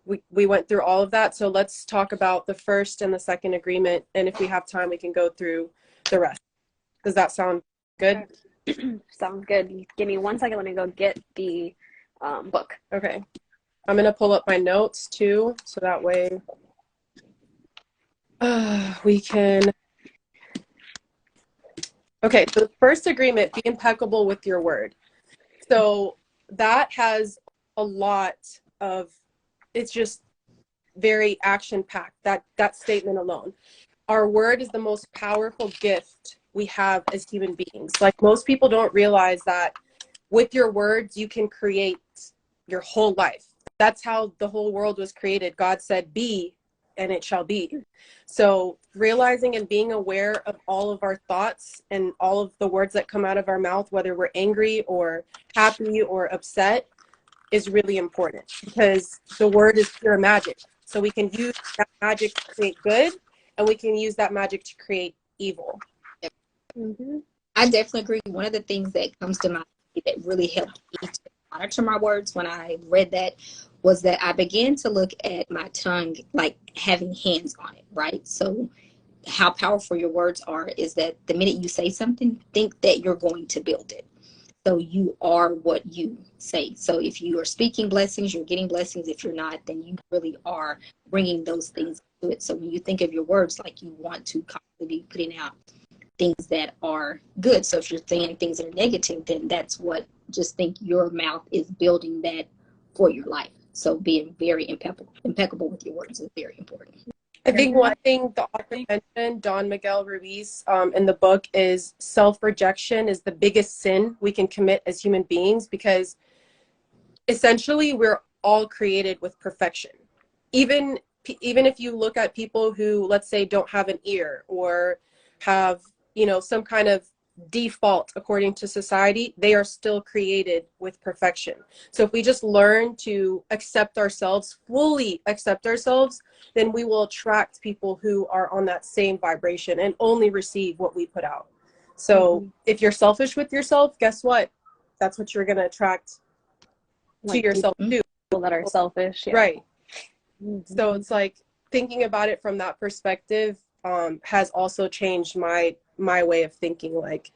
We went through all of that. So let's talk about the first and the second agreement. And if we have time, we can go through the rest. Does that sound good? Sounds good. Give me 1 second. Let me go get the book. Okay. I'm going to pull up my notes too, so that way we can. Okay, so the first agreement, be impeccable with your word. So that has a lot of, it's just very action-packed, that statement alone. Our word is the most powerful gift we have as human beings. Like, most people don't realize that with your words, you can create your whole life. That's how the whole world was created. God said, be, and it shall be. So realizing and being aware of all of our thoughts and all of the words that come out of our mouth, whether we're angry or happy or upset, is really important, because the word is pure magic. So we can use that magic to create good, and we can use that magic to create evil. Mm-hmm. I definitely agree. One of the things that comes to mind that really helped me to monitor my words when I read that was that I began to look at my tongue like having hands on it, right? So how powerful your words are is that the minute you say something, think that you're going to build it. So you are what you say. So if you are speaking blessings, you're getting blessings. If you're not, then you really are bringing those things to it. So when you think of your words, like, you want to constantly be putting out things that are good. So if you're saying things that are negative, then that's what, just think your mouth is building that for your life. So being very impeccable with your words is very important. I think one thing the author mentioned, Don Miguel Ruiz, in the book, is self-rejection is the biggest sin we can commit as human beings, because essentially we're all created with perfection. Even if you look at people who, let's say, don't have an ear or have, some kind of default according to society, they are still created with perfection. So if we just learn to accept ourselves, fully accept ourselves, then we will attract people who are on that same vibration and only receive what we put out. So if you're selfish with yourself, guess what? That's what you're going to attract to yourself too. People that are selfish. Yeah. Right. So it's like, thinking about it from that perspective has also changed my way of thinking. Like,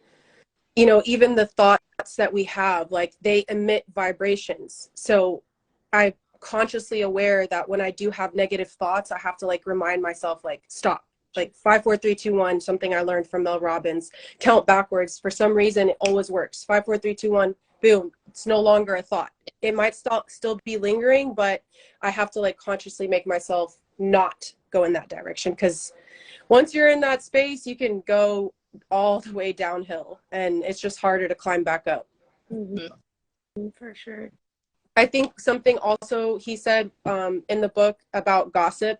even the thoughts that we have, like, they emit vibrations. So I'm consciously aware that when I do have negative thoughts, I have to remind myself, stop, 5, 4, 3, 2, 1, something I learned from Mel Robbins, count backwards. For some reason, it always works. 5, 4, 3, 2, 1, boom. It's no longer a thought. It might still be lingering, but I have to consciously make myself not go in that direction, because once you're in that space, you can go all the way downhill, and it's just harder to climb back up. For sure. I think something also he said in the book about gossip,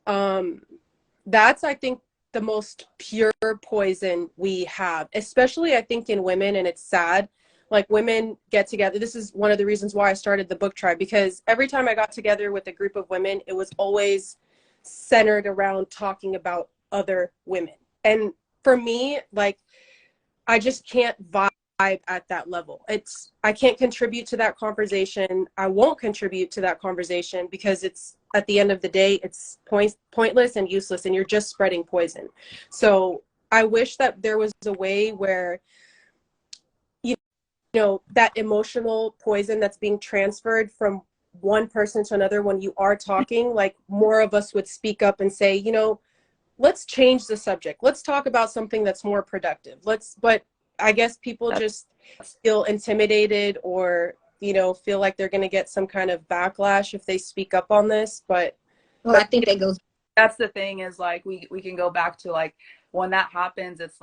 that's, I think, the most pure poison we have, especially I think in women. And it's sad, women get together. This is one of the reasons why I started the book tribe, because every time I got together with a group of women, it was always centered around talking about other women. And for me, I just can't vibe at that level. I can't contribute to that conversation. I won't contribute to that conversation, because it's, at the end of the day, it's pointless and useless, and you're just spreading poison. So I wish that there was a way where, that emotional poison that's being transferred from one person to another, when you are talking, more of us would speak up and say, let's change the subject. Let's talk about something that's more productive. But I guess people just feel intimidated, or, feel like they're going to get some kind of backlash if they speak up on this. But I think that goes. That's the thing, is we can go back to when that happens, it's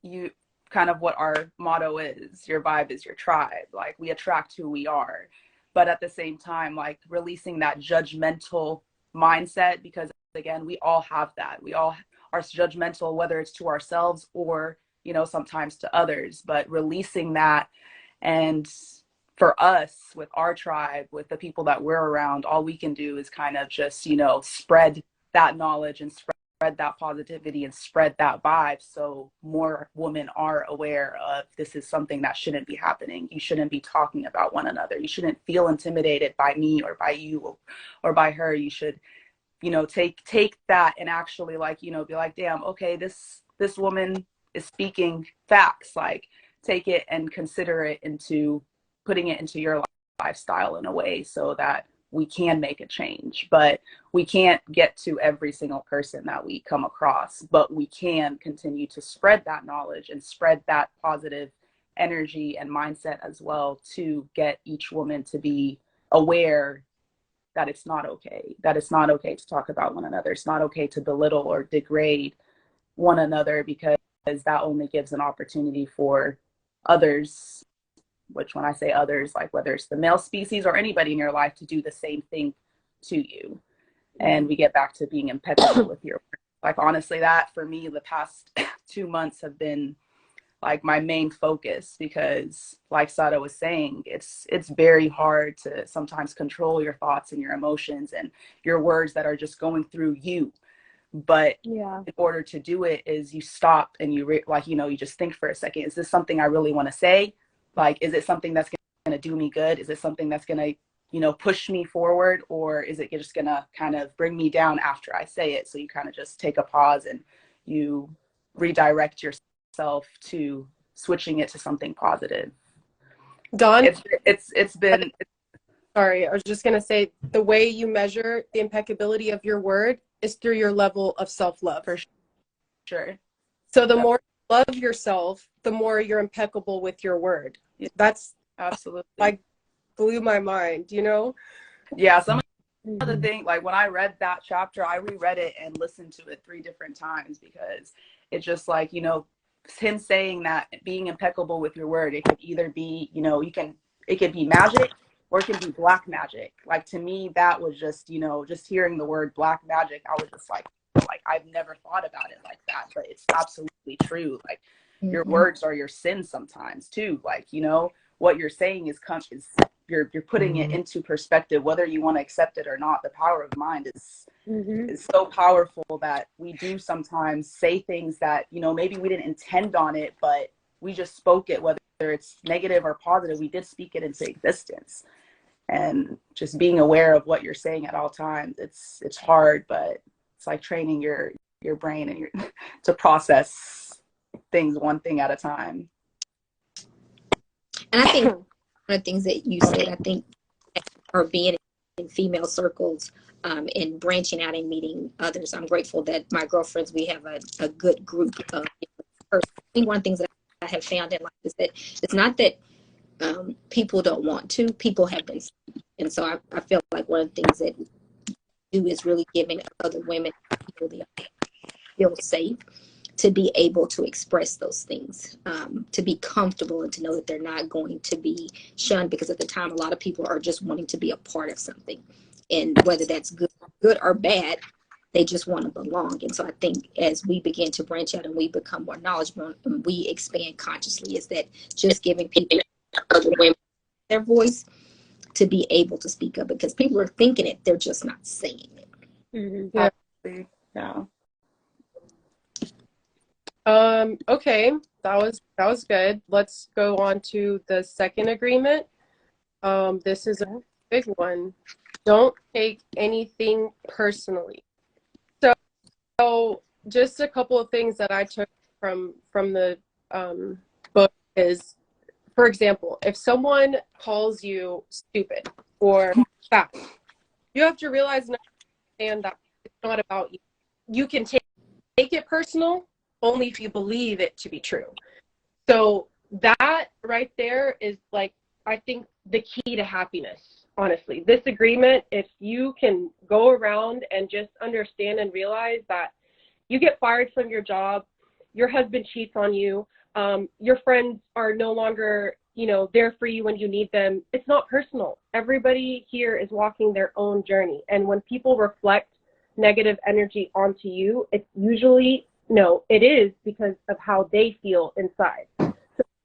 you kind of what our motto is, your vibe is your tribe. We attract who we are. But at the same time, releasing that judgmental mindset, because again, we all have that. We all are judgmental, whether it's to ourselves or, sometimes to others, but releasing that. And for us, with our tribe, with the people that we're around, all we can do is kind of just, spread that knowledge and spread that positivity and spread that vibe so more women are aware of this is something that shouldn't be happening. You shouldn't be talking about one another. You shouldn't feel intimidated by me or by you or by her. You should, take that and actually be like, damn, okay, this woman is speaking facts. Like, take it and consider it into putting it into your lifestyle in a way so that we can make a change. But we can't get to every single person that we come across, but we can continue to spread that knowledge and spread that positive energy and mindset as well to get each woman to be aware that it's not okay, to talk about one another. It's not okay to belittle or degrade one another, because that only gives an opportunity for others, which when I say others, like whether it's the male species or anybody in your life, to do the same thing to you. And we get back to being impeccable with your work. Like, honestly, that for me, the past 2 months have been like my main focus, because like Sada was saying, it's very hard to sometimes control your thoughts and your emotions and your words that are just going through you. But in order to do it is you stop and you you just think for a second, is this something I really want to say? Like, is it something that's going to do me good? Is it something that's going to, push me forward? Or is it just going to kind of bring me down after I say it? So you kind of just take a pause and you redirect yourself to switching it to something positive. Don? It's been... Sorry, I was just going to say, the way you measure the impeccability of your word is through your level of self-love. For sure. So the more you love yourself, the more you're impeccable with your word. That's absolutely, like, blew my mind, Yeah, some of the thing, like when I read that chapter, I reread it and listened to it 3 different times, because it's just like, him saying that being impeccable with your word, it could either be, it could be magic or it can be black magic. Like, to me, that was just, just hearing the word black magic, I was just like I've never thought about it like that, but it's absolutely true. Like, your words are your sins sometimes too. Like, what you're saying is you're putting it into perspective, whether you want to accept it or not. The power of mind is so powerful that we do sometimes say things that, maybe we didn't intend on it, but we just spoke it, whether it's negative or positive, we did speak it into existence. And just being aware of what you're saying at all times, it's hard, but it's like training your brain and to process things one thing at a time. And I think one of the things that you said, I think, are being in female circles and branching out and meeting others. I'm grateful that my girlfriends, we have a good group of persons. I think one of the things that I have found in life is that it's not that people don't want to, people have been. And so I feel like one of the things that do is really giving other women feel safe to be able to express those things, to be comfortable and to know that they're not going to be shunned, because at the time a lot of people are just wanting to be a part of something, and whether that's good or bad, they just want to belong. And so I think as we begin to branch out and we become more knowledgeable and we expand consciously, is that just giving people, other women, their voice to be able to speak up, because people are thinking it, they're just not saying it. Yeah. Okay, that was good. Let's go on to the second agreement. This is a big one. Don't take anything personally. So just a couple of things that I took from the book is, for example, if someone calls you stupid or fat, you have to realize and understand that it's not about you. You can take it personal only if you believe it to be true. So that right there is, like, I think the key to happiness, honestly. This agreement, if you can go around and just understand and realize that you get fired from your job, your husband cheats on you, your friends are no longer, there for you when you need them. It's not personal. Everybody here is walking their own journey. And when people reflect negative energy onto you, it's usually, it is because of how they feel inside. So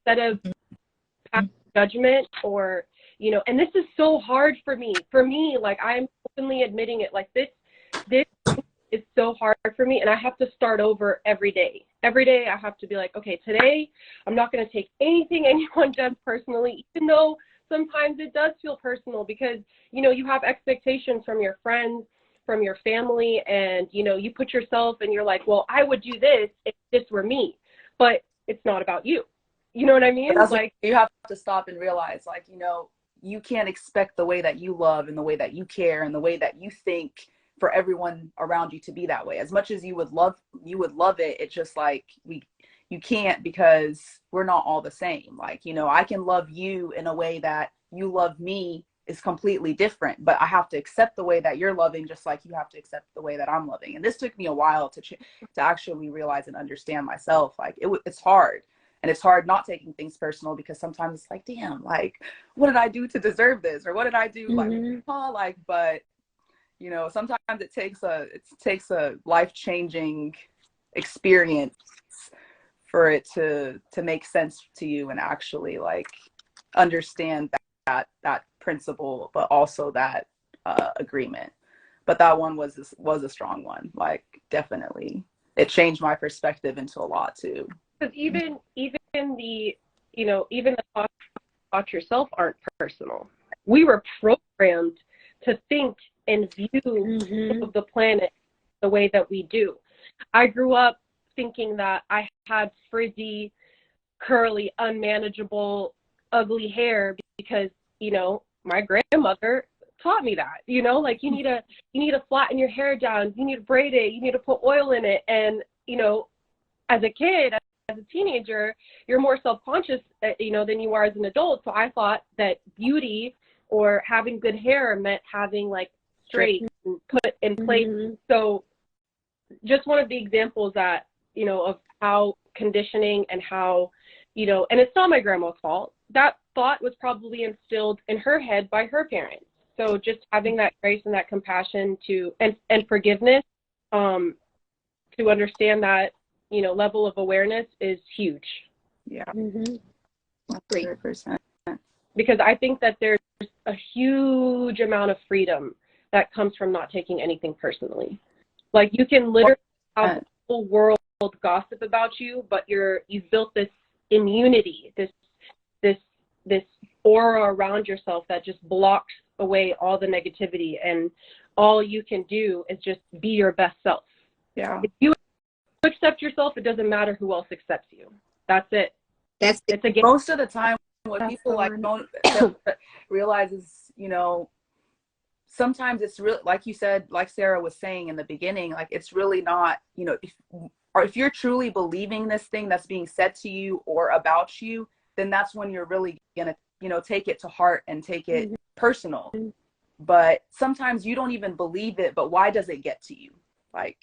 instead of judgment or, and this is so hard for me, like, I'm openly admitting it, like this is so hard for me, and I have to start over every day. Every day I have to be like, okay, today I'm not going to take anything anyone does personally, even though sometimes it does feel personal because, you know, you have expectations from your friends, from your family, and, you know, you put yourself and you're like, well, I would do this if this were me, but it's not about you. You know what I mean? Like, you have to stop and realize, like, you know, you can't expect the way that you love and the way that you care and the way that you think for everyone around you to be that way. As much as you would love it, it's just like you can't, because we're not all the same. Like, you know, I can love you in a way that you love me is completely different, but I have to accept the way that you're loving, just like you have to accept the way that I'm loving. And this took me a while to actually realize and understand myself. Like, it's hard. And it's hard not taking things personal, because sometimes it's like, damn, like, what did I do to deserve this? Or what did I do? But you know, sometimes it takes a life-changing experience for it to make sense to you and actually like understand that principle, but also that agreement. But that one was a strong one. Like, definitely, it changed my perspective into a lot too. Because even the, you know, even the thoughts about yourself aren't personal. We were programmed to think and view the planet the way that we do. I grew up thinking that I had frizzy, curly, unmanageable, ugly hair because, you know, my grandmother taught me that, you know, like you need to flatten your hair down, you need to braid it, you need to put oil in it. And, you know, as a kid, as a teenager, you're more self-conscious, you know, than you are as an adult. So I thought that beauty or having good hair meant having like straight and put in place. So just one of the examples that, you know, of how conditioning and how, you know, and it's not my grandma's fault. That thought was probably instilled in her head by her parents. So just having that grace and that compassion to, and forgiveness, to understand that, you know, level of awareness is huge. Yeah. 100%. Because I think that there's a huge amount of freedom that comes from not taking anything personally. Like, you can literally have the whole world gossip about you, but you've built this immunity, this aura around yourself that just blocks away all the negativity, and all you can do is just be your best self. Yeah. If you accept yourself, it doesn't matter who else accepts you. That's it. It's a game. Most of the time, what people like don't realize is, you know, sometimes it's really, like you said, like Sarah was saying in the beginning, like, it's really not, you know, if you're truly believing this thing that's being said to you or about you, then that's when you're really gonna, you know, take it to heart and take it personal. But sometimes you don't even believe it, but why does it get to you? Like,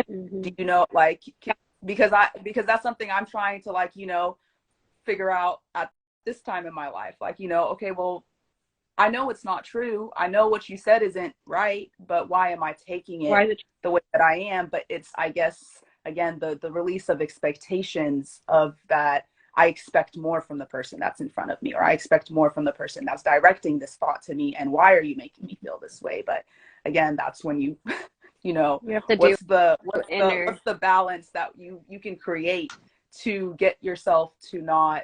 do you know, like, because that's something I'm trying to, like, you know, figure out at this time in my life. Like, you know, okay, well, I know it's not true. I know what you said isn't right, but why am I taking it the way that I am? But it's, I guess, again, the release of expectations of that. I expect more from the person that's in front of me, or I expect more from the person that's directing this thought to me. And why are you making me feel this way? But again, that's when you, you know, You have to what's the balance that you can create to get yourself to not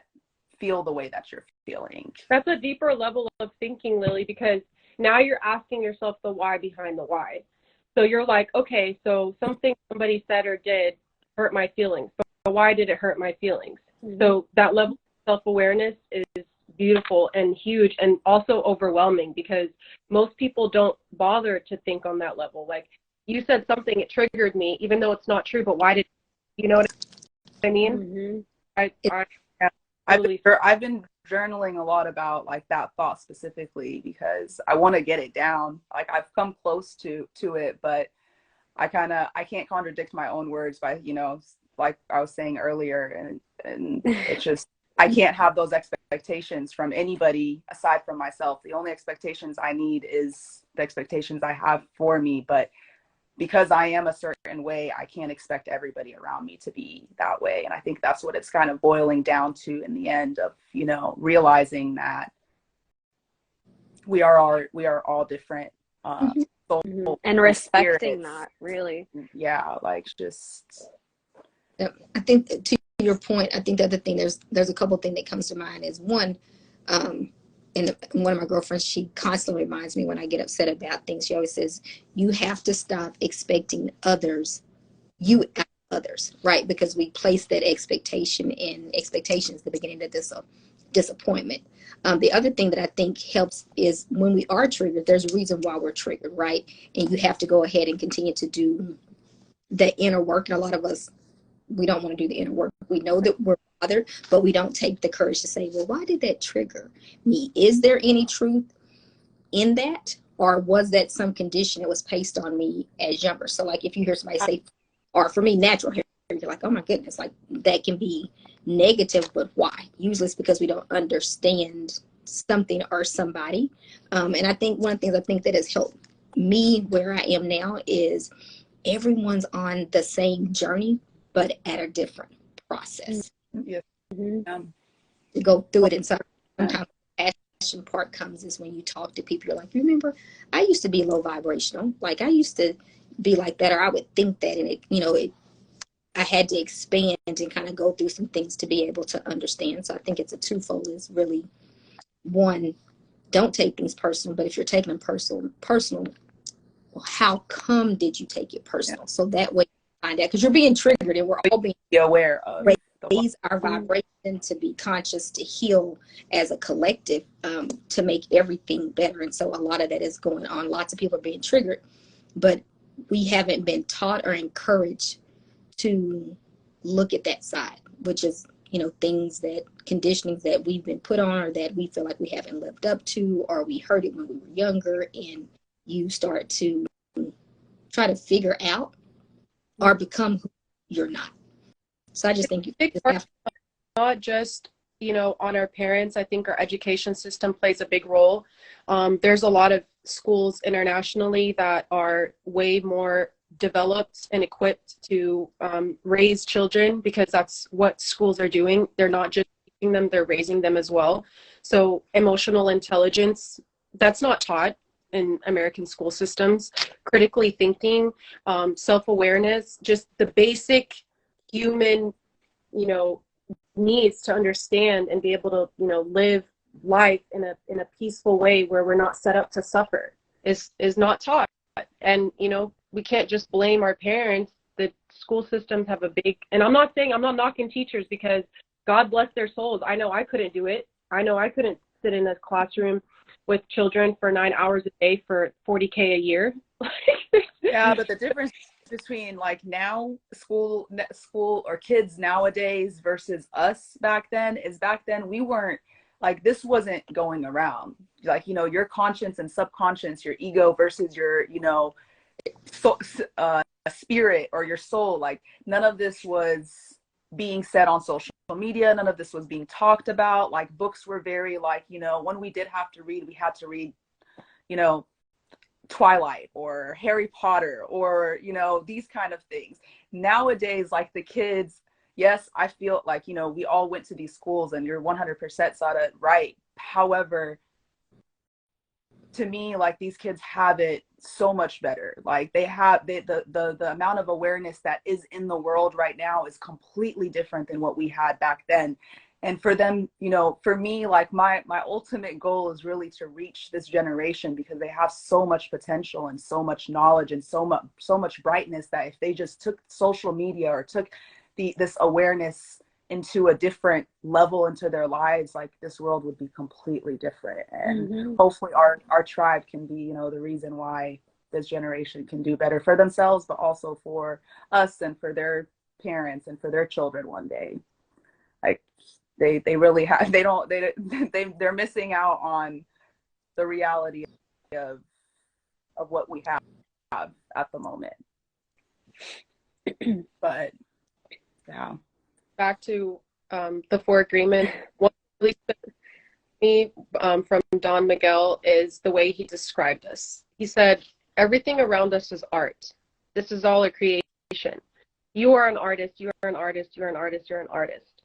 feel the way that you're feeling. That's a deeper level of thinking, Lily, because now you're asking yourself the why behind the why. So you're like, okay, so something somebody said or did hurt my feelings, but why did it hurt my feelings? So that level of self-awareness is beautiful and huge, and also overwhelming, because most people don't bother to think on that level. Like, you said something, it triggered me, even though it's not true, but why did, you know what I mean? I've been journaling a lot about, like, that thought specifically, because I want to get it down. Like, I've come close to it, but I can't contradict my own words by, you know, like I was saying earlier, and it's just, I can't have those expectations from anybody aside from myself. The only expectations I need is the expectations I have for me. But because I am a certain way, I can't expect everybody around me to be that way. And I think that's what it's kind of boiling down to in the end of, you know, realizing that we are all different. soul, And my respecting spirit. that, really. Yeah, like just Yep. I think to your point, I think the other thing, there's a couple things that comes to mind is one, and one of my girlfriends, she constantly reminds me when I get upset about things. She always says, "You have to stop expecting you out of others, right? Because we place that expectation, and expectations the beginning of this disappointment." The other thing that I think helps is when we are triggered, there's a reason why we're triggered, right? And you have to go ahead and continue to do the inner work. And a lot of us, we don't want to do the inner work. We know that we're bothered, but we don't take the courage to say, well, why did that trigger me? Is there any truth in that? Or was that some condition that was placed on me as younger? So like if you hear somebody say, or for me, natural hair, you're like, oh my goodness, like that can be negative, but why? Usually it's because we don't understand something or somebody. And I think one of the things I think that has helped me where I am now is everyone's on the same journey, but at a different process. yeah. To go through it, and sometimes the passion part comes is when you talk to people. You're like, remember, I used to be low vibrational. Like I used to be like that, or I would think that, and I had to expand and kind of go through some things to be able to understand. So I think it's a twofold. Is really one, don't take things personal, but if you're taking them personal, well, how come did you take it personal? Yeah. So that way you find out, because you're being triggered, and we're all being aware of raise our vibration, to be conscious, to heal as a collective, to make everything better. And so a lot of that is going on. Lots of people are being triggered, but we haven't been taught or encouraged to look at that side, which is, things that conditionings that we've been put on, or that we feel like we haven't lived up to, or we heard it when we were younger, and you start to try to figure out or become who you're not. So I just think not just, on our parents. I think our education system plays a big role. There's a lot of schools internationally that are way more developed and equipped to raise children, because that's what schools are doing. They're not just teaching them, they're raising them as well. So emotional intelligence, that's not taught in American school systems. Critically thinking, self-awareness, just the basic human, needs to understand and be able to, live life in a peaceful way where we're not set up to suffer is not taught. And, we can't just blame our parents. The school systems have a big, and I'm not knocking teachers, because God bless their souls. I know I couldn't do it. I know I couldn't sit in a classroom with children for 9 hours a day for $40K a year. Yeah, but the difference between like now school or kids nowadays versus us back then is, back then we weren't like, this wasn't going around. Like, your conscience and subconscious, your ego versus your, spirit or your soul. Like none of this was being said on social media. None of this was being talked about. Like books were very like, when we did have to read, we had to read, Twilight or Harry Potter or, these kind of things. Nowadays, like the kids, yes, I feel like, we all went to these schools, and you're 100% saw it right. However, to me, like these kids have it so much better. Like they have the amount of awareness that is in the world right now is completely different than what we had back then. And for them, for me, like my ultimate goal is really to reach this generation, because they have so much potential and so much knowledge and so much brightness, that if they just took social media or took this awareness into a different level into their lives, like this world would be completely different. And hopefully our tribe can be, the reason why this generation can do better for themselves, but also for us and for their parents and for their children one day. Like they really have, they're missing out on the reality of what we have at the moment. But yeah. Back to the 4 agreements. What really stood out to me from Don Miguel is the way he described us. He said, everything around us is art. This is all a creation. You are an artist, you are an artist, you're an artist, you're an artist.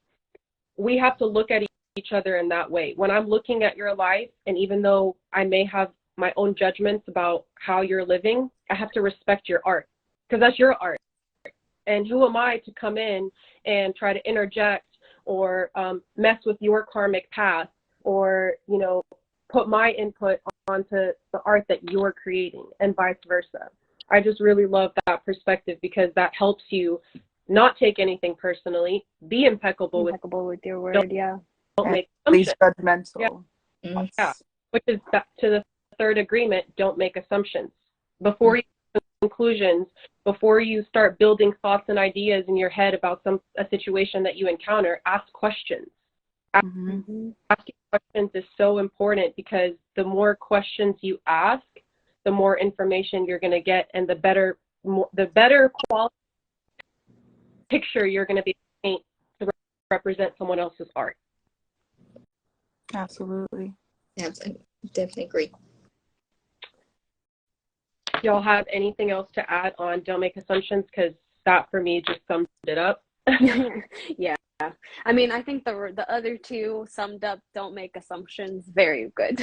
We have to look at each other in that way. When I'm looking at your life, and even though I may have my own judgments about how you're living, I have to respect your art, because that's your art. And who am I to come in and try to interject or mess with your karmic path, or, you know, put my input onto the art that you're creating, and vice versa. I just really love that perspective, because that helps you not take anything personally, be impeccable with your word. Don't make Please assumptions. judgmental. Yeah. Yeah. Which is back to the third agreement, don't make assumptions. Before you make conclusions, before you start building thoughts and ideas in your head about a situation that you encounter, ask questions. Asking questions is so important, because the more questions you ask, the more information you're going to get, and the better quality picture you're going to be able to paint to represent someone else's art. Absolutely. Definitely agree. Y'all have anything else to add on don't make assumptions? Because that for me just sums it up. Yeah. I mean, I think the other two summed up don't make assumptions very good.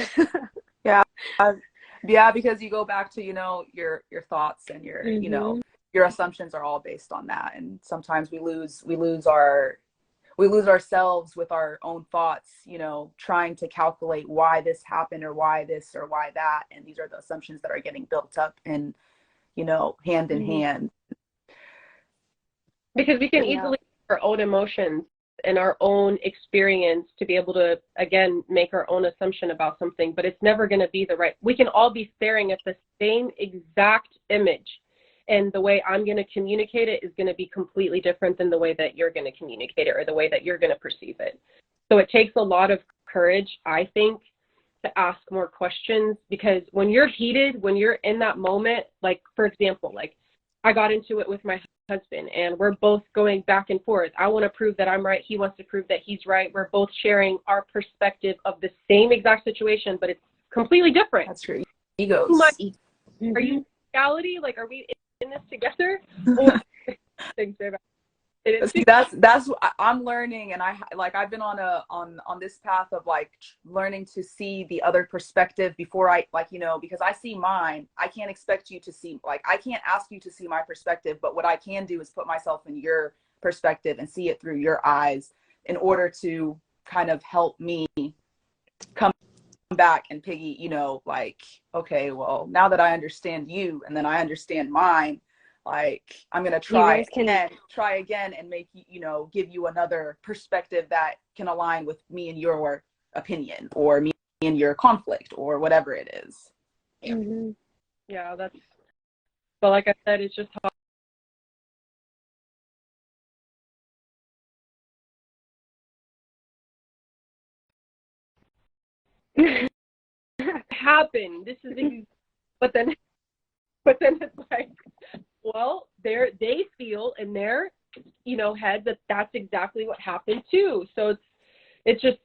Yeah, because you go back to, you know, your thoughts and your, you know, your assumptions are all based on that. And sometimes we lose ourselves with our own thoughts, you know, trying to calculate why this happened, or why this, or why that. And these are the assumptions that are getting built up and, you know, hand in hand. Because we can easily use our own emotions and our own experience to be able to, again, make our own assumption about something, but it's never going to be the right. We can all be staring at the same exact image, and the way I'm going to communicate it is going to be completely different than the way that you're going to communicate it, or the way that you're going to perceive it. So it takes a lot of courage, I think, to ask more questions, because when you're heated, when you're in that moment, like, for example, like I got into it with my husband and we're both going back and forth. I want to prove that I'm right. He wants to prove that he's right. We're both sharing our perspective of the same exact situation, but it's completely different. That's true. Egos. Are you in reality? Like, are we in this together? Or See, that's what I'm learning, and I've been on this path of like learning to see the other perspective before I, like, you know, because I see mine. I can't expect you to see, like, I can't ask you to see my perspective, but what I can do is put myself in your perspective and see it through your eyes in order to kind of help me come back and piggy, you know, like, okay, well, now that I understand you and then I understand mine, like, I'm going to try again and make, you know, give you another perspective that can align with me and your opinion, or me and your conflict, or whatever it is. Yeah, that's, but like I said, it's just how happened. This is, but then it's like, well, they feel in their, you know, head that that's exactly what happened too. So it's just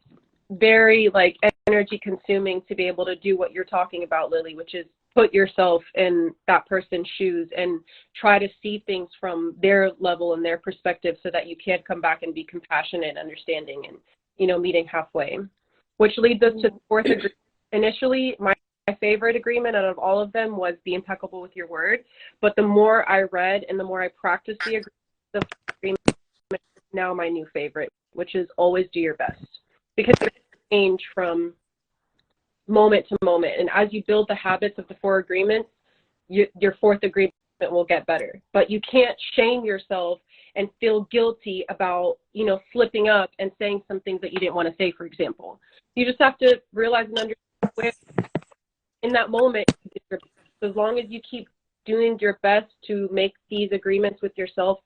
very like energy consuming to be able to do what you're talking about, Lily, which is put yourself in that person's shoes and try to see things from their level and their perspective, so that you can come back and be compassionate, understanding, and, you know, meeting halfway. Which leads us to the fourth agreement. Initially, my favorite agreement out of all of them was be impeccable with your word. But the more I read and the more I practiced the agreement is now my new favorite, which is always do your best. Because it change from moment to moment. And as you build the habits of the four agreements, your fourth agreement will get better. But you can't shame yourself and feel guilty about, you know, slipping up and saying some things that you didn't want to say, for example. You just have to realize and understand where in that moment, as long as you keep doing your best to make these agreements with yourself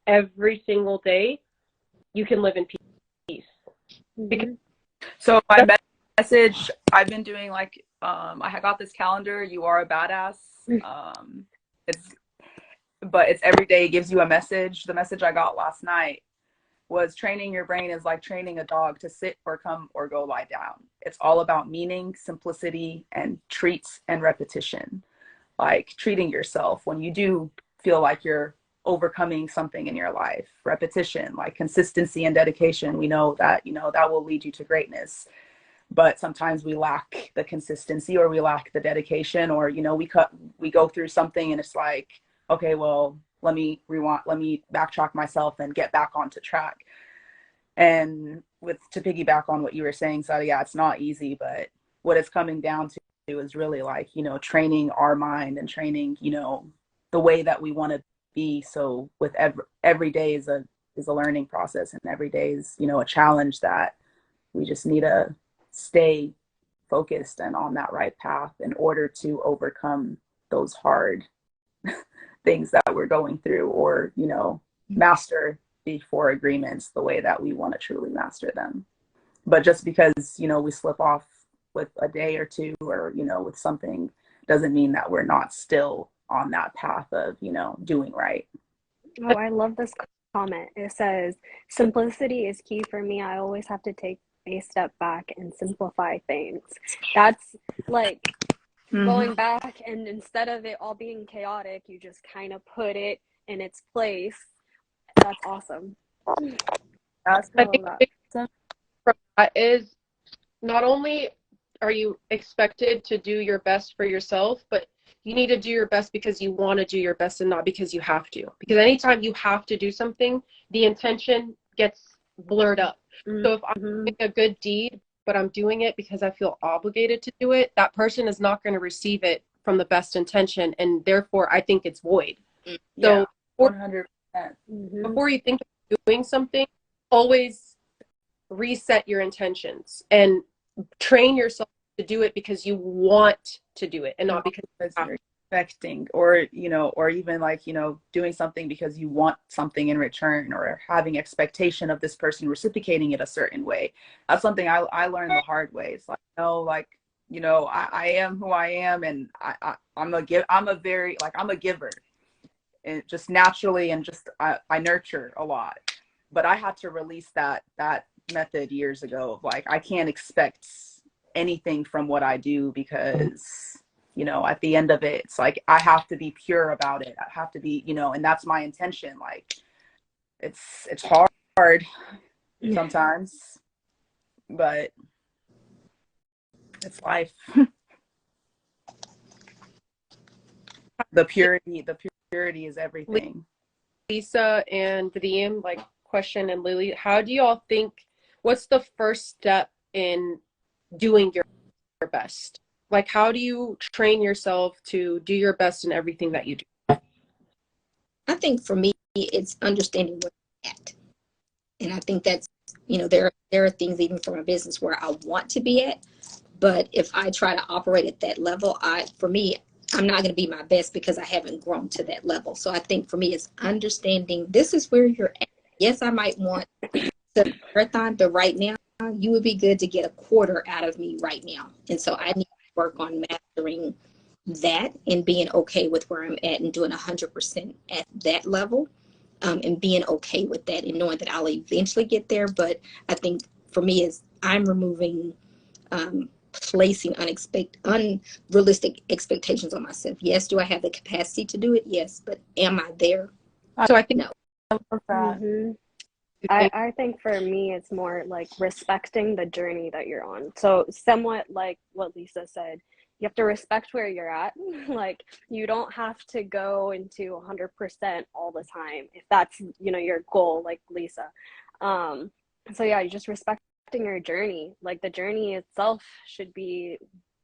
every single day, you can live in peace. So my message, I've been doing, like, I got this calendar, You Are a Badass. It's every day, it gives you a message. The message I got last night was training your brain is like training a dog to sit or come or go lie down. It's all about meaning, simplicity, and treats and repetition. Like treating yourself when you do feel like you're overcoming something in your life. Repetition, like consistency and dedication. We know that, you know, that will lead you to greatness. but sometimes we lack the consistency, or we lack the dedication, or, you know, we go through something and it's like, okay, well, let me backtrack myself and get back onto track. And to piggyback on what you were saying, so yeah, it's not easy, but what it's coming down to is really like, you know, training our mind and training, you know, the way that we want to be. So with every day is a learning process, and every day is, you know, a challenge that we just need to stay focused and on that right path in order to overcome those hard things that we're going through, or, you know, master the 4 agreements the way that we want to truly master them. But just because, you know, we slip off with a day or two, or, you know, with something, doesn't mean that we're not still on that path of, you know, doing right. Oh, I love this comment. It says, simplicity is key for me. I always have to take a step back and simplify things. That's like going back, and instead of it all being chaotic, you just kind of put it in its place. That's awesome. I think the big thing from that is, not only are you expected to do your best for yourself, but you need to do your best because you want to do your best and not because you have to. Because anytime you have to do something, the intention gets blurred up. So if I'm doing a good deed, but I'm doing it because I feel obligated to do it, that person is not going to receive it from the best intention, and therefore I think it's void. Yeah, so 100%. Before you think of doing something, always reset your intentions and train yourself to do it because you want to do it, and not because you're expecting, or, you know, or even like, you know, doing something because you want something in return, or having expectation of this person reciprocating it a certain way. That's something I learned the hard way. It's like, no, like, you know, I am who I am, and I'm a giver, and just naturally, and just I nurture a lot. But I had to release that method years ago of like, I can't expect anything from what I do, because, you know, at the end of it, it's like I have to be pure about it. I have to be, you know, and that's my intention. Like, it's hard sometimes, but it's life. The purity is everything. Lisa and Vadim, like, question, and Lily, how do you all think, what's the first step in doing your best? Like, how do you train yourself to do your best in everything that you do? I think for me, it's understanding where you're at. And I think that's, you know, there are things even for my business where I want to be at, but if I try to operate at that level, for me, I'm not going to be my best because I haven't grown to that level. So I think for me, it's understanding this is where you're at. Yes, I might want the marathon, but right now, you would be good to get a quarter out of me right now. And so I need to work on mastering that and being okay with where I'm at and doing 100% at that level, and being okay with that and knowing that I'll eventually get there. But I think for me is I'm removing placing unrealistic expectations on myself. Yes, do I have the capacity to do it? Yes, but am I there? So I think No. I think for me, it's more like respecting the journey that you're on. So somewhat like what Lisa said, you have to respect where you're at. Like, you don't have to go into 100% all the time if that's, you know, your goal, like Lisa. So yeah, you just respecting your journey. Like, the journey itself should be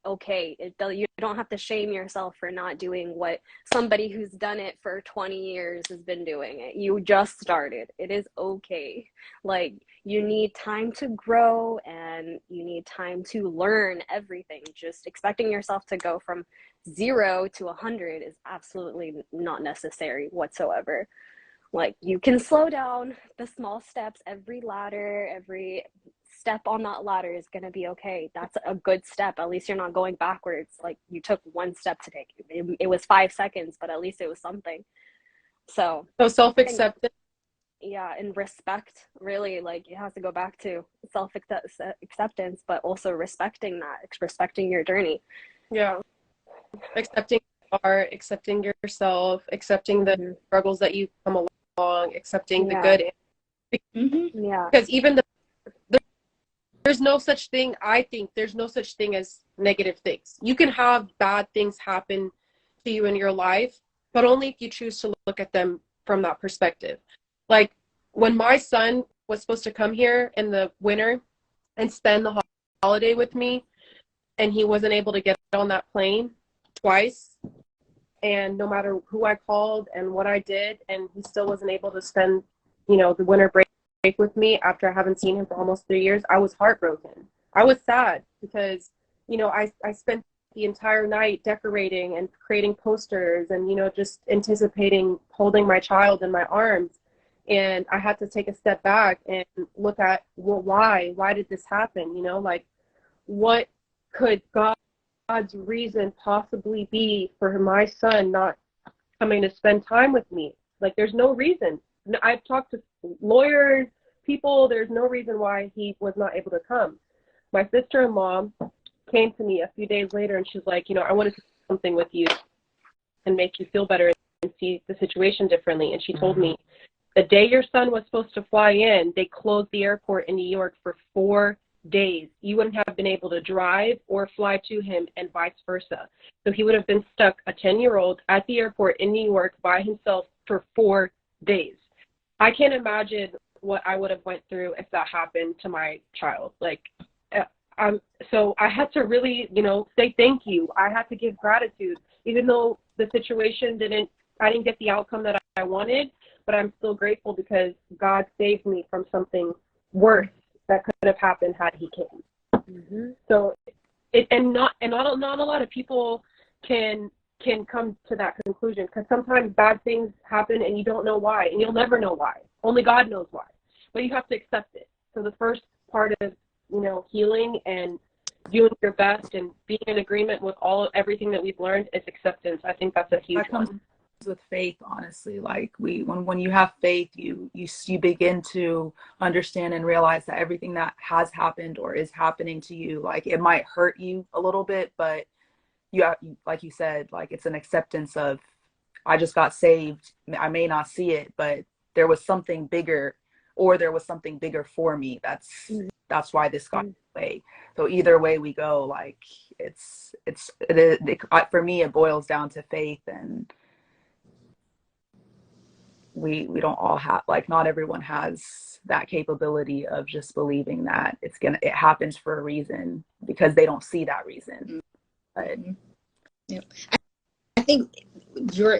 okay. You don't have to shame yourself for not doing what somebody who's done it for 20 years has been doing it. You just started. It is okay. Like, you need time to grow and you need time to learn everything. Just expecting yourself to go from 0 to 100 is absolutely not necessary whatsoever. Like, you can slow down the small steps. Every ladder, every step on that ladder is going to be okay. That's a good step. At least you're not going backwards. Like, you took one step to take. It was 5 seconds, but at least it was something. So self-acceptance. Yeah, and respect, really, like, it has to go back to self-acceptance, but also respecting your journey. Yeah. Accepting you are, accepting yourself, accepting the struggles that you come along, accepting the good. Yeah. Because even there's no such thing. I think there's no such thing as negative things. You can have bad things happen to you in your life, but only if you choose to look at them from that perspective. Like when my son was supposed to come here in the winter and spend the holiday with me, and he wasn't able to get on that plane twice, and no matter who I called and what I did, and he still wasn't able to spend, the winter break with me after I haven't seen him for almost 3 years, I was heartbroken. I was sad because, I spent the entire night decorating and creating posters and, just anticipating holding my child in my arms. And I had to take a step back and look at, well, why did this happen? Like, what could God's reason possibly be for my son not coming to spend time with me? Like, there's no reason. I've talked to lawyers, people, there's no reason why he was not able to come. My sister-in-law came to me a few days later and she's like, I wanted to do something with you and make you feel better and see the situation differently. And she told me the day your son was supposed to fly in, they closed the airport in New York for 4 days. You wouldn't have been able to drive or fly to him and vice versa. So he would have been stuck, a 10-year-old, at the airport in New York by himself for 4 days. I can't imagine what I would have went through if that happened to my child. Like, so I had to really, say thank you. I had to give gratitude, even though the situation I didn't get the outcome that I wanted, but I'm still grateful because God saved me from something worse that could have happened had he came. Mm-hmm. So, not a lot of people can come to that conclusion, because sometimes bad things happen and you don't know why, and you'll never know why. Only God knows why. But you have to accept it. So the first part of, healing and doing your best and being in agreement with everything that we've learned is acceptance. I think that's a huge one. With faith, honestly, like when you have faith, you begin to understand and realize that everything that has happened or is happening to you, like, it might hurt you a little bit, but like you said, like, it's an acceptance of, I just got saved. I may not see it, but there was something bigger, or there was something bigger for me. That's why this got away. So either way we go, like, for me, it boils down to faith. And we don't all have, like, not everyone has that capability of just believing that it happens for a reason, because they don't see that reason. But yeah, I think your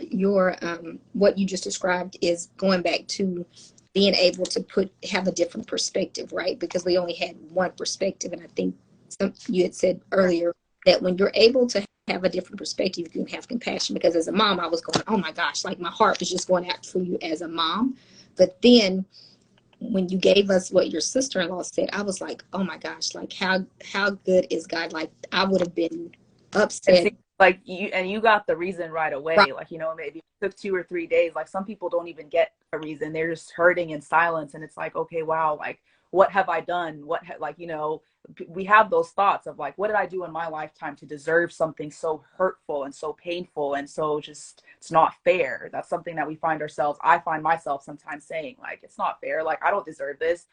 what you just described is going back to being able to have a different perspective, right? Because we only had one perspective. And I think you had said earlier that when you're able to have a different perspective, you can have compassion. Because as a mom, I was going, oh my gosh, like, my heart was just going out for you as a mom. But then when you gave us what your sister-in-law said, I was like, oh my gosh, like, how good is God? Like, I would have been upset. Like, you got the reason right away. Right. Like, maybe it took 2 or 3 days. Like, some people don't even get a reason. They're just hurting in silence. And it's like, okay, wow, like, what have I done? We have those thoughts of, like, what did I do in my lifetime to deserve something so hurtful and so painful and so just, it's not fair. That's something that I find myself sometimes saying, like, it's not fair. Like, I don't deserve this,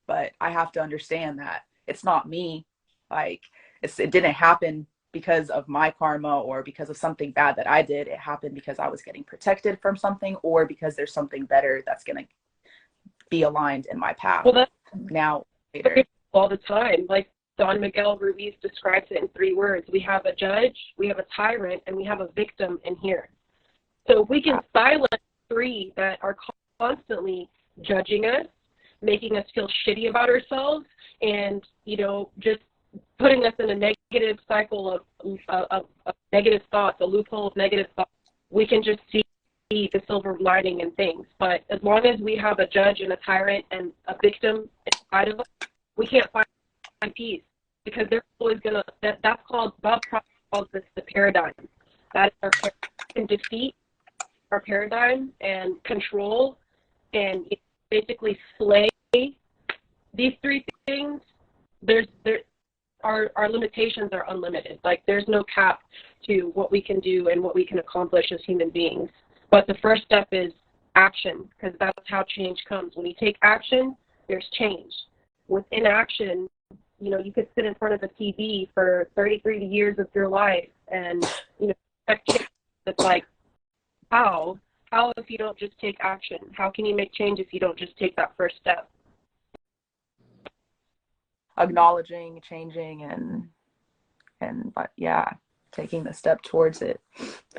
but I have to understand that it's not me. Like, it didn't happen because of my karma or because of something bad that I did. It happened because I was getting protected from something, or because there's something better that's going to be aligned in my path. Well, that's now later. All the time. Like, Don Miguel Ruiz describes it in 3 words. We have a judge, we have a tyrant, and we have a victim in here. So if we can silence 3 that are constantly judging us, making us feel shitty about ourselves, and, just putting us in a negative cycle of negative thoughts, a loophole of negative thoughts, we can just see the silver lining in things. But as long as we have a judge and a tyrant and a victim inside of us, we can't find peace, because they're always gonna. That's called, Bob calls this the paradigm. That is our can defeat our paradigm and control and basically slay these 3 things. Our limitations are unlimited. Like, there's no cap to what we can do and what we can accomplish as human beings. But the first step is action, because that's how change comes. When you take action, there's change. With inaction, you know, you could sit in front of a TV for 33 years of your life and, you know, expect change. It's like, how if you don't just take action? How can you make change if you don't just take that first step? Acknowledging, changing, but yeah, taking the step towards it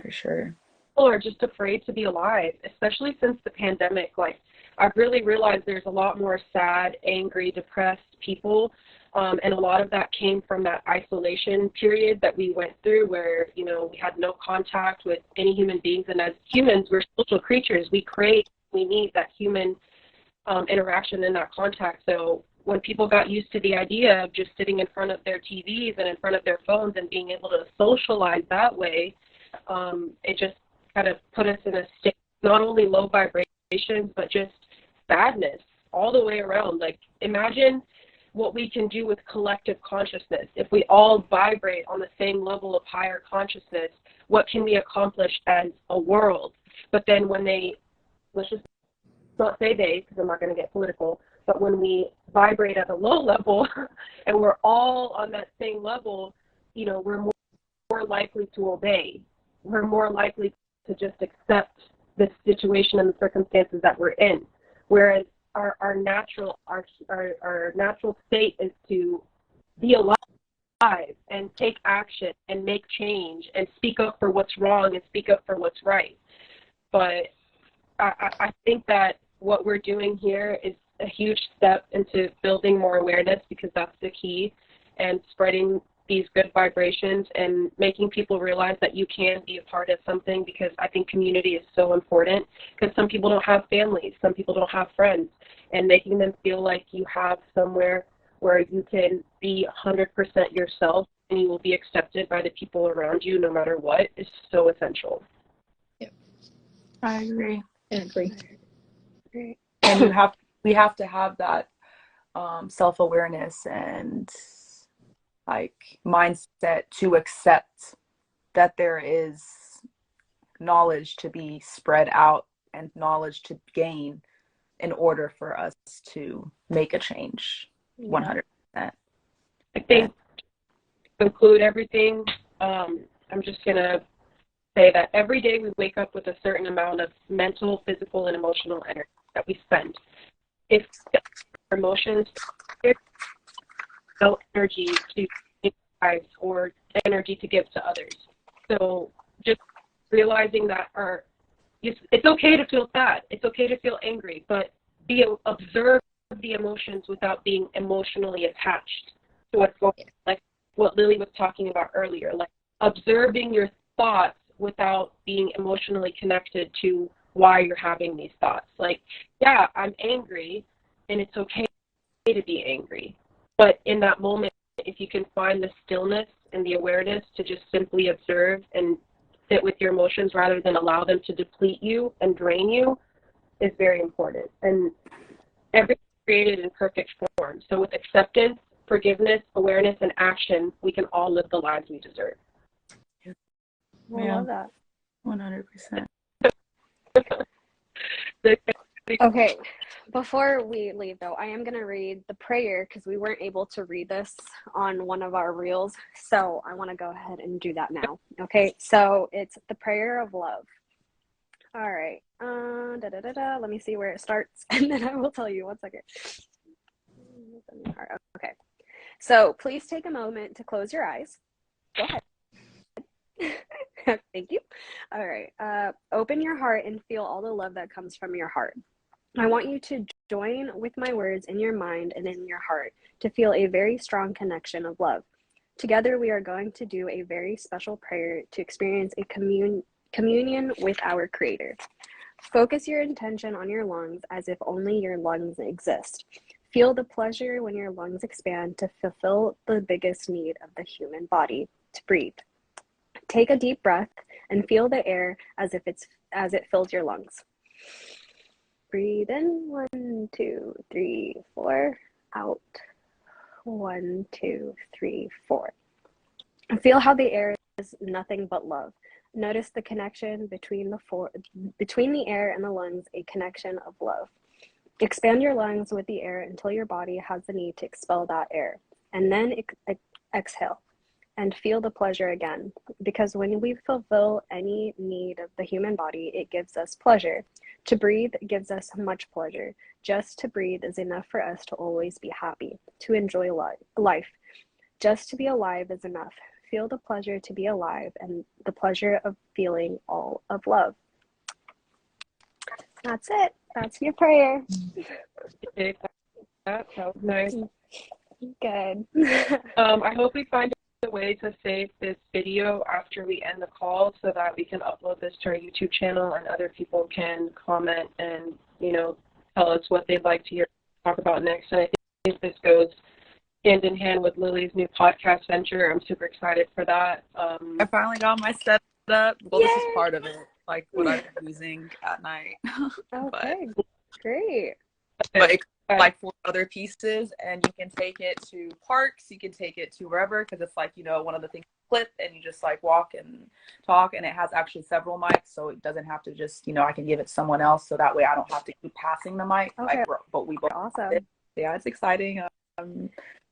for sure. People are just afraid to be alive, especially since the pandemic. Like, I've really realized there's a lot more sad, angry, depressed people. And a lot of that came from that isolation period that we went through where, you know, we had no contact with any human beings. And as humans, we're social creatures. We need that human interaction and that contact. So when people got used to the idea of just sitting in front of their TVs and in front of their phones and being able to socialize that way, it just kind of put us in a state, not only low vibrations, but just sadness all the way around. Like, imagine what we can do with collective consciousness. If we all vibrate on the same level of higher consciousness, what can we accomplish as a world? But then when let's just not say they, because I'm not going to get political, but when we vibrate at a low level and we're all on that same level, you know, we're more likely to obey. We're more likely to just accept the situation and the circumstances that we're in. Whereas our natural state is to be alive and take action and make change and speak up for what's wrong and speak up for what's right. But I think that what we're doing here is a huge step into building more awareness, because that's the key, and spreading these good vibrations and making people realize that you can be a part of something, because I think community is so important, because some people don't have families, some people don't have friends, and making them feel like you have somewhere where you can be 100% yourself and you will be accepted by the people around you no matter what is so essential. Yeah. I agree. I agree. And we have to have that self-awareness and like mindset to accept that there is knowledge to be spread out and knowledge to gain in order for us to make a change. 100%. I think to conclude everything, I'm just going to say that every day we wake up with a certain amount of mental, physical, and emotional energy that we spend. If our emotions, there's no energy to give lives or energy to give to others. So just realizing that it's okay to feel sad, it's okay to feel angry, but observe the emotions without being emotionally attached to what's going on. Like what Lily was talking about earlier, like observing your thoughts without being emotionally connected to why you're having these thoughts. Like, yeah, I'm angry, and it's okay to be angry. But in that moment, if you can find the stillness and the awareness to just simply observe and sit with your emotions rather than allow them to deplete you and drain you, is very important. And everything's created in perfect form. So with acceptance, forgiveness, awareness, and action, we can all live the lives we deserve. I love that. 100%. Okay, before we leave though, I am going to read the prayer because we weren't able to read this on one of our reels. So I want to go ahead and do that now. Okay, so it's the prayer of love. All right. Let me see where it starts and then I will tell you. 1 second. Okay. So please take a moment to close your eyes. Go ahead. Thank you. All right. Open your heart and feel all the love that comes from your heart. I want you to join with my words in your mind and in your heart to feel a very strong connection of love. Together, we are going to do a very special prayer to experience a communion with our Creator. Focus your intention on your lungs as if only your lungs exist. Feel the pleasure when your lungs expand to fulfill the biggest need of the human body, to breathe. Take a deep breath and feel the air as it fills your lungs. Breathe in, 1, 2, 3, 4. Out, 1, 2, 3, 4. Feel how the air is nothing but love. Notice the connection between the air and the lungs, a connection of love. Expand your lungs with the air until your body has the need to expel that air. and then exhale and feel the pleasure again. Because when we fulfill any need of the human body, it gives us pleasure. To breathe gives us much pleasure. Just to breathe is enough for us to always be happy, to enjoy life. Just to be alive is enough. Feel the pleasure to be alive and the pleasure of feeling all of love. That's it. That's your prayer. That was nice. Good. I hope we find a way to save this video after we end the call so that we can upload this to our YouTube channel and other people can comment and, tell us what they'd like to hear talk about next. And I think this goes hand in hand with Lily's new podcast venture. I'm super excited for that. I finally got my setup. Well, Yay! This is part of it, like what I'm using at night. Okay, great. But it like 4 other pieces, and you can take it to parks, you can take it to wherever, because it's like, one of the things clip and you just like walk and talk, and it has actually several mics, so it doesn't have to just, I can give it to someone else, so that way I don't have to keep passing the mic. Okay. But we both Awesome. Yeah, it's exciting.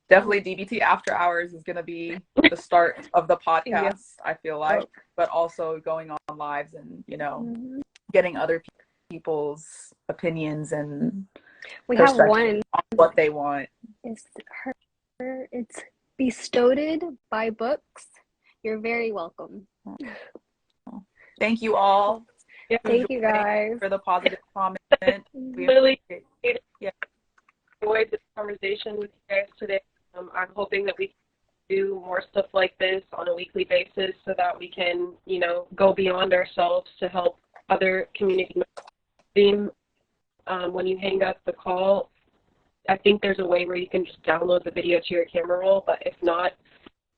Definitely DBT After Hours is going to be the start of the podcast, I feel like, but also going on lives and, getting other people's opinions and We have one. On what they want. It's bestowed by books. You're very welcome. Thank you all. Thank you guys for the positive comment. Really enjoyed this conversation with you guys today. I'm hoping that we can do more stuff like this on a weekly basis so that we can, go beyond ourselves to help other community members. When you hang up the call, I think there's a way where you can just download the video to your camera roll, but if not,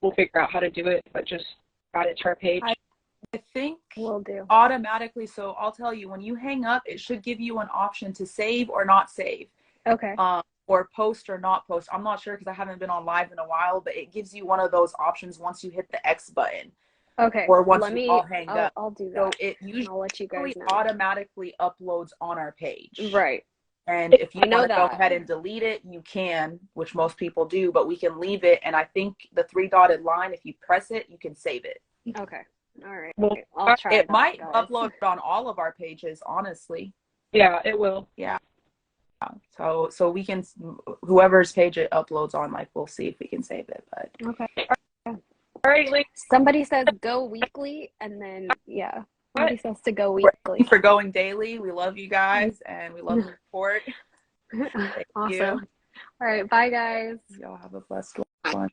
we'll figure out how to do it, but just add it to our page. I think we'll do automatically, so I'll tell you, when you hang up, it should give you an option to save or not save. Okay. Or post or not post. I'm not sure because I haven't been on live in a while, but it gives you one of those options once you hit the X button. Okay. Or once you all hang up. I'll do that. So it usually I'll let you guys know. automatically uploads on our page. Right. And if you want to go ahead and delete it, you can, which most people do, but we can leave it. And I think the 3-dotted line, if you press it, you can save it. Okay. All right. Well, I'll try it might upload on all of our pages, honestly. Yeah, it will. Yeah. So we can, whoever's page it uploads on, like, we'll see if we can save it. But okay. All right, like somebody says go weekly, and then somebody says to go weekly. For going daily, we love you guys and we love the support. Thank Awesome. you. All right, bye guys. Y'all have a blessed one.